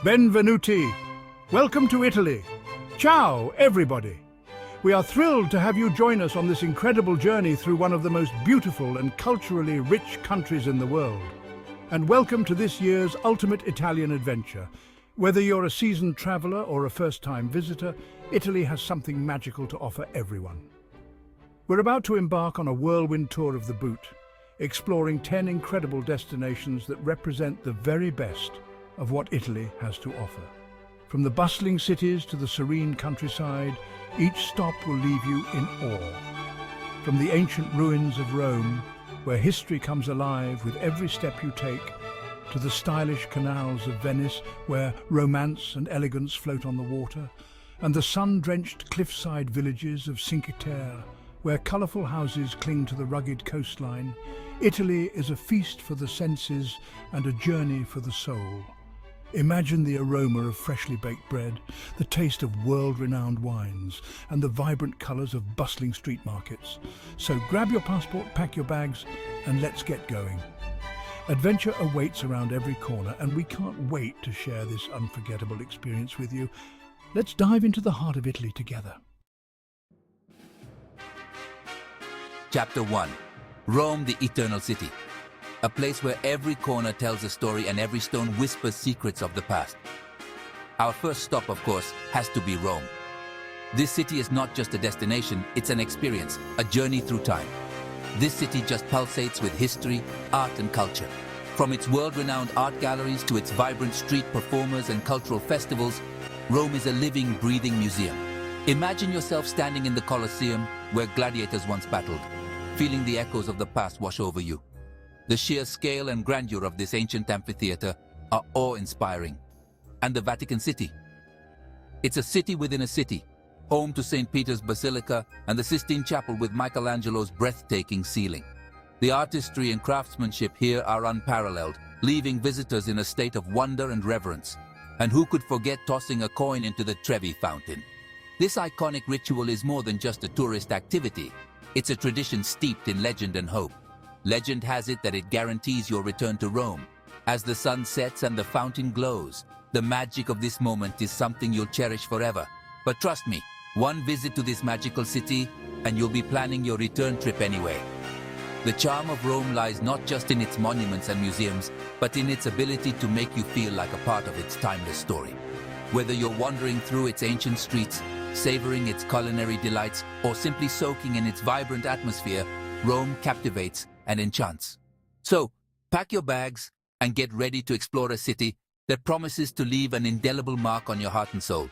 Benvenuti. Welcome to Italy. Ciao, everybody. We are thrilled to have you join us on this incredible journey through one of the most beautiful and culturally rich countries in the world. And welcome to this year's ultimate Italian adventure. Whether you're a seasoned traveler or a first-time visitor, Italy has something magical to offer everyone. We're about to embark on a whirlwind tour of the boot, exploring 10 incredible destinations that represent the very best of what Italy has to offer. From the bustling cities to the serene countryside, each stop will leave you in awe. From the ancient ruins of Rome, where history comes alive with every step you take, to the stylish canals of Venice, where romance and elegance float on the water, and the sun-drenched cliffside villages of Cinque Terre, where colourful houses cling to the rugged coastline, Italy is a feast for the senses and a journey for the soul. Imagine the aroma of freshly baked bread, the taste of world-renowned wines, and the vibrant colours of bustling street markets. So grab your passport, pack your bags, and let's get going. Adventure awaits around every corner, and we can't wait to share this unforgettable experience with you. Let's dive into the heart of Italy together. Chapter 1. Rome, the Eternal City. A place where every corner tells a story and every stone whispers secrets of the past. Our first stop, of course, has to be Rome. This city is not just a destination, it's an experience, a journey through time. This city just pulsates with history, art and culture. From its world-renowned art galleries to its vibrant street performers and cultural festivals, Rome is a living, breathing museum. Imagine yourself standing in the Colosseum where gladiators once battled, feeling the echoes of the past wash over you. The sheer scale and grandeur of this ancient amphitheater are awe-inspiring. And the Vatican City. It's a city within a city, home to St. Peter's Basilica and the Sistine Chapel with Michelangelo's breathtaking ceiling. The artistry and craftsmanship here are unparalleled, leaving visitors in a state of wonder and reverence. And who could forget tossing a coin into the Trevi fountain? This iconic ritual is more than just a tourist activity. It's a tradition steeped in legend and hope. Legend has it that it guarantees your return to Rome. As the sun sets and the fountain glows, the magic of this moment is something you'll cherish forever. But trust me, one visit to this magical city and you'll be planning your return trip anyway. The charm of Rome lies not just in its monuments and museums, but in its ability to make you feel like a part of its timeless story. Whether you're wandering through its ancient streets, savoring its culinary delights, or simply soaking in its vibrant atmosphere, Rome captivates and enchants. So, pack your bags and get ready to explore a city that promises to leave an indelible mark on your heart and soul.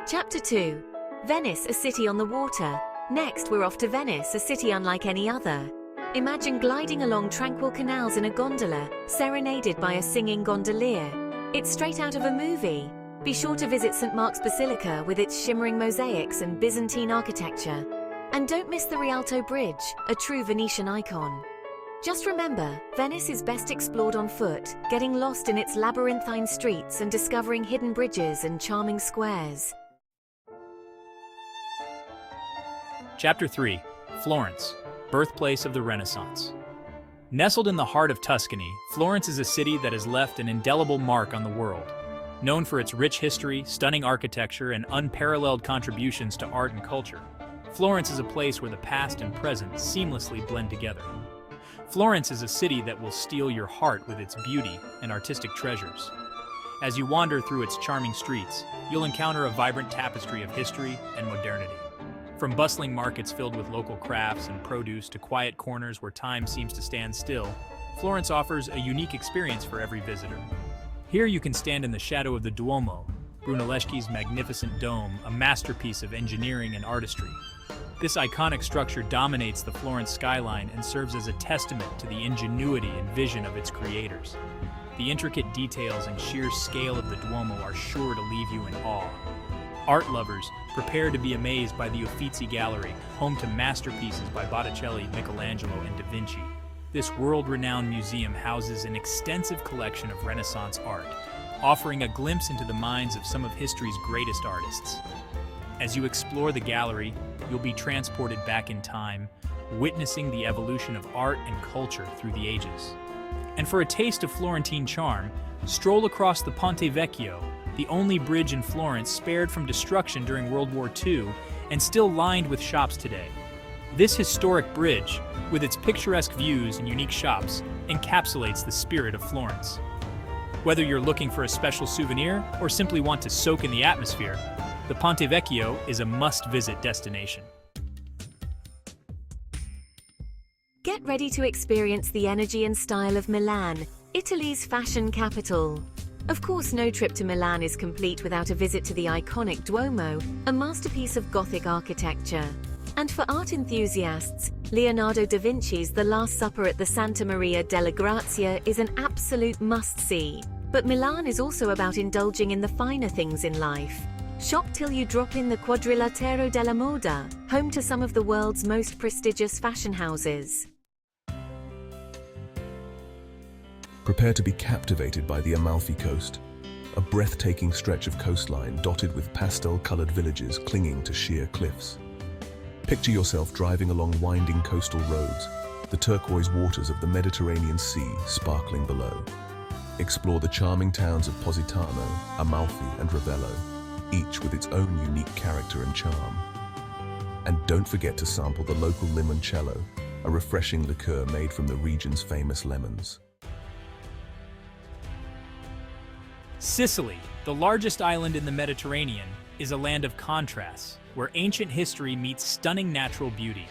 Chapter 2. Venice, a city on the water. Next, we're off to Venice, a city unlike any other. Imagine gliding along tranquil canals in a gondola, serenaded by a singing gondolier. It's straight out of a movie. Be sure to visit St. Mark's Basilica with its shimmering mosaics and Byzantine architecture. And don't miss the Rialto Bridge, a true Venetian icon. Just remember, Venice is best explored on foot, getting lost in its labyrinthine streets and discovering hidden bridges and charming squares. Chapter 3. Florence, birthplace of the Renaissance. Nestled in the heart of Tuscany, Florence is a city that has left an indelible mark on the world. Known for its rich history, stunning architecture, and unparalleled contributions to art and culture, Florence is a place where the past and present seamlessly blend together. Florence is a city that will steal your heart with its beauty and artistic treasures. As you wander through its charming streets, you'll encounter a vibrant tapestry of history and modernity. From bustling markets filled with local crafts and produce to quiet corners where time seems to stand still, Florence offers a unique experience for every visitor. Here you can stand in the shadow of the Duomo, Brunelleschi's magnificent dome, a masterpiece of engineering and artistry. This iconic structure dominates the Florence skyline and serves as a testament to the ingenuity and vision of its creators. The intricate details and sheer scale of the Duomo are sure to leave you in awe. Art lovers, prepare to be amazed by the Uffizi Gallery, home to masterpieces by Botticelli, Michelangelo, and Da Vinci. This world-renowned museum houses an extensive collection of Renaissance art, offering a glimpse into the minds of some of history's greatest artists. As you explore the gallery, you'll be transported back in time, witnessing the evolution of art and culture through the ages. And for a taste of Florentine charm, stroll across the Ponte Vecchio, the only bridge in Florence spared from destruction during World War II and still lined with shops today. This historic bridge, with its picturesque views and unique shops, encapsulates the spirit of Florence. Whether you're looking for a special souvenir or simply want to soak in the atmosphere, the Ponte Vecchio is a must-visit destination. Get ready to experience the energy and style of Milan, Italy's fashion capital. Of course, no trip to Milan is complete without a visit to the iconic Duomo, a masterpiece of Gothic architecture. And for art enthusiasts, Leonardo da Vinci's The Last Supper at the Santa Maria della Grazia is an absolute must-see. But Milan is also about indulging in the finer things in life. Shop till you drop in the Quadrilatero della Moda, home to some of the world's most prestigious fashion houses. Prepare to be captivated by the Amalfi Coast, a breathtaking stretch of coastline dotted with pastel-colored villages clinging to sheer cliffs. Picture yourself driving along winding coastal roads, the turquoise waters of the Mediterranean Sea sparkling below. Explore the charming towns of Positano, Amalfi, and Ravello, each with its own unique character and charm. And don't forget to sample the local limoncello, a refreshing liqueur made from the region's famous lemons. Sicily, the largest island in the Mediterranean, is a land of contrasts, where ancient history meets stunning natural beauty.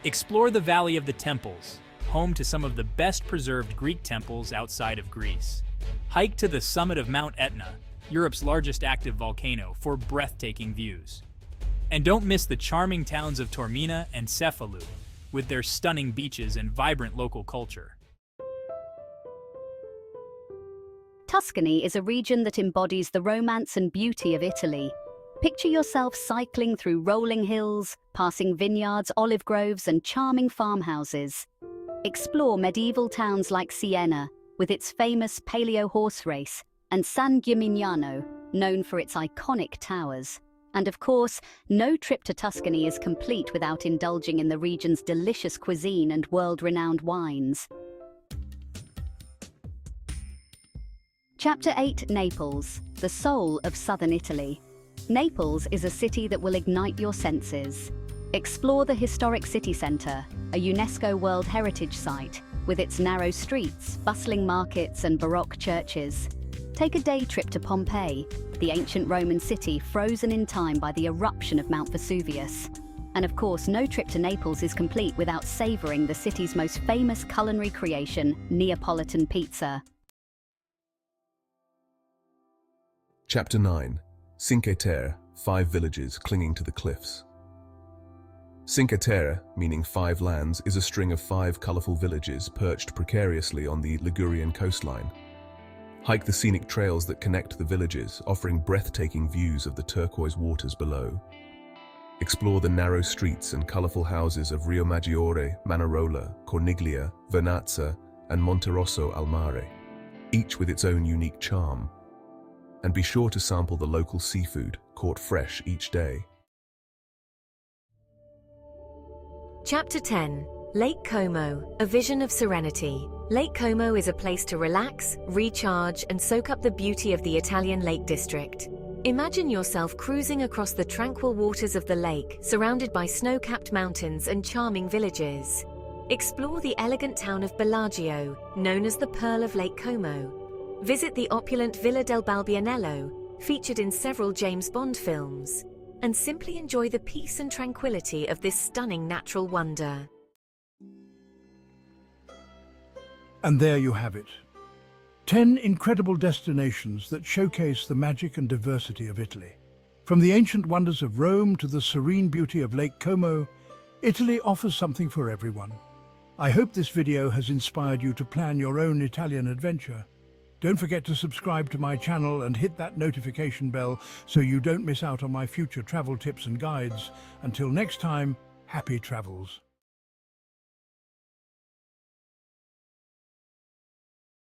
Explore the Valley of the Temples, home to some of the best-preserved Greek temples outside of Greece. Hike to the summit of Mount Etna, Europe's largest active volcano, for breathtaking views. And don't miss the charming towns of Taormina and Cefalù, with their stunning beaches and vibrant local culture. Tuscany is a region that embodies the romance and beauty of Italy. Picture yourself cycling through rolling hills, passing vineyards, olive groves, and charming farmhouses. Explore medieval towns like Siena, with its famous Palio horse race, and San Gimignano, known for its iconic towers. And of course, no trip to Tuscany is complete without indulging in the region's delicious cuisine and world-renowned wines. Chapter 8: Naples, the soul of southern Italy. Naples is a city that will ignite your senses. Explore the historic city centre, a UNESCO World Heritage Site, with its narrow streets, bustling markets, and Baroque churches. Take a day trip to Pompeii, the ancient Roman city frozen in time by the eruption of Mount Vesuvius. And of course, no trip to Naples is complete without savouring the city's most famous culinary creation, Neapolitan pizza. Chapter 9: Cinque Terre, 5 villages clinging to the cliffs. Cinque Terre, meaning 5 lands, is a string of 5 colourful villages perched precariously on the Ligurian coastline. Hike the scenic trails that connect the villages, offering breathtaking views of the turquoise waters below. Explore the narrow streets and colourful houses of Riomaggiore, Manarola, Corniglia, Vernazza, and Monterosso al Mare, each with its own unique charm. And be sure to sample the local seafood, caught fresh each day. Chapter 10: Lake Como, a vision of serenity. Lake Como is a place to relax, recharge, and soak up the beauty of the Italian Lake District. Imagine yourself cruising across the tranquil waters of the lake, surrounded by snow-capped mountains and charming villages. Explore the elegant town of Bellagio, known as the Pearl of Lake Como. Visit the opulent Villa del Balbianello, featured in several James Bond films, and simply enjoy the peace and tranquility of this stunning natural wonder. And there you have it. 10 incredible destinations that showcase the magic and diversity of Italy. From the ancient wonders of Rome to the serene beauty of Lake Como, Italy offers something for everyone. I hope this video has inspired you to plan your own Italian adventure. Don't forget to subscribe to my channel and hit that notification bell so you don't miss out on my future travel tips and guides. Until next time, happy travels.